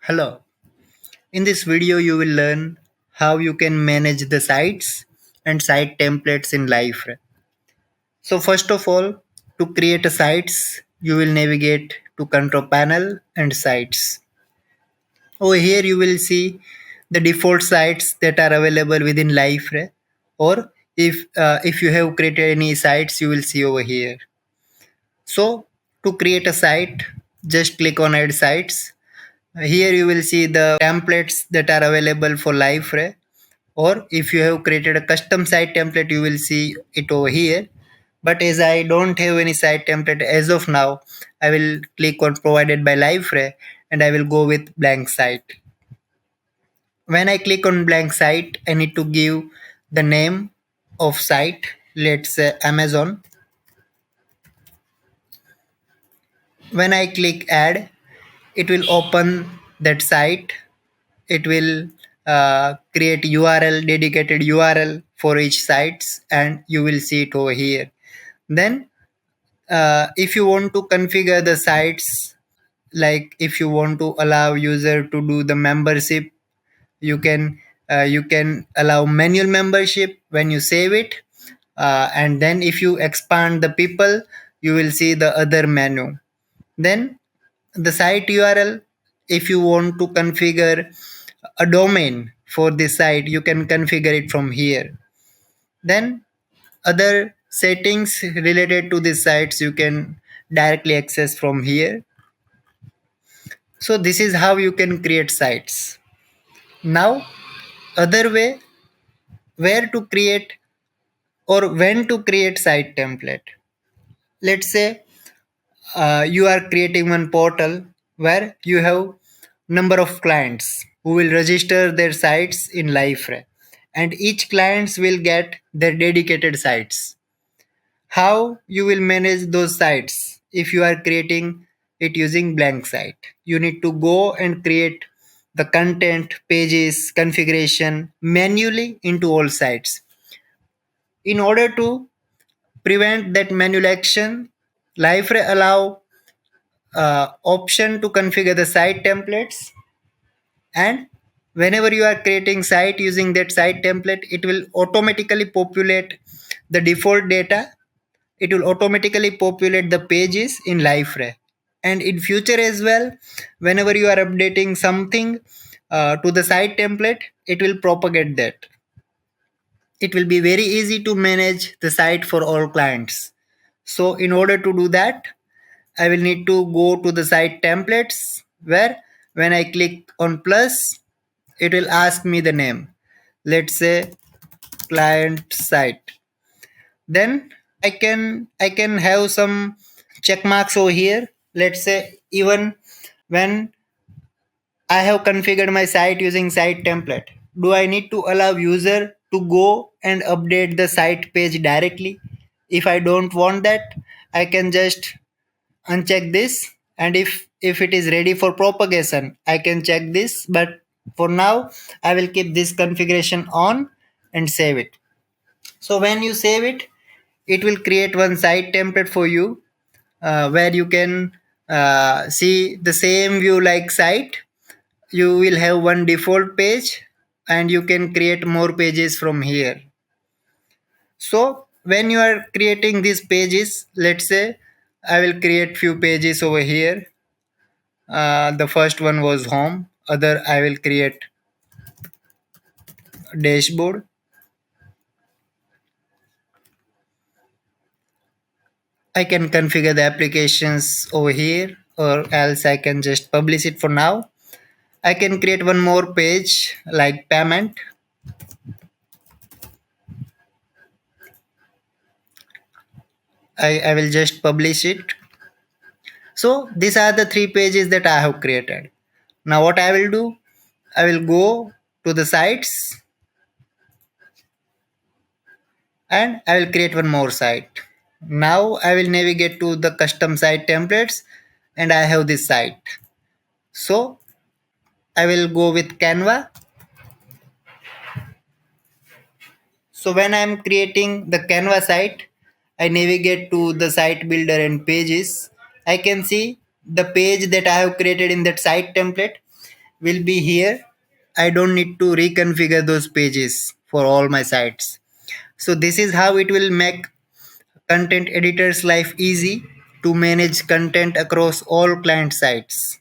Hello. In this video, you will learn how you can manage the sites and site templates in Liferay. So first of all, to create a sites, you will navigate to control panel and sites. Over here, you will see the default sites that are available within Liferay, or if you have created any sites, you will see over here. So to create a site, just click on add sites. Here you will see the templates that are available for Liferay, or if you have created a custom site template, you will see it over here. But as I don't have any site template as of now, I will click on provided by Liferay and I will go with blank site. When I click on blank site, I need to give the name of site. Let's say Amazon. When I click add, it will open that site. It will create URL, dedicated URL for each sites, and you will see it over here. Then if you want to configure the sites, like if you want to allow user to do the membership, you can allow manual membership when you save it, and then if you expand the people, you will see the other menu. Then the site URL, if you want to configure a domain for this site, you can configure it from here. Then other settings related to these sites you can directly access from here. So this is how you can create sites. Now, other way, where to create or when to create site template. Let's say you are creating one portal where you have number of clients who will register their sites in Liferay, and each clients will get their dedicated sites. How you will manage those sites if you are creating it using blank site? You need to go and create the content, pages, configuration manually into all sites. In order to prevent that manual action, Liferay allow option to configure the site templates, and whenever you are creating site using that site template, it will automatically populate the default data. It will automatically populate the pages in Liferay, and in future as well, whenever you are updating something to the site template, it will propagate that. It will be very easy to manage the site for all clients. So in order to do that, I will need to go to the site templates, where when I click on plus, it will ask me the name. Let's say client site. Then I can have some check marks over here. Let's say even when I have configured my site using site template, do I need to allow user to go and update the site page directly? If I don't want that, I can just uncheck this, and if it is ready for propagation, I can check this. But for now, I will keep this configuration on and save it. So when you save it, it will create one site template for you, where you can see the same view like site. You will have one default page, and you can create more pages from here. So when you are creating these pages, let's say I will create few pages over here. The first one was home, other I will create dashboard. I can configure the applications over here, or else I can just publish it for now. I can create one more page like payment. I will just publish it. So these are the three pages that I have created. Now what I will do, I will go to the sites and I will create one more site. Now I will navigate to the custom site templates, and I have this site. So I will go with Canva. So when I am creating the Canva site, I navigate to the site builder and pages. I can see the page that I have created in that site template. will be here. I don't need to reconfigure those pages for all my sites. So this is how it will make content editor's life easy to manage content across all client sites.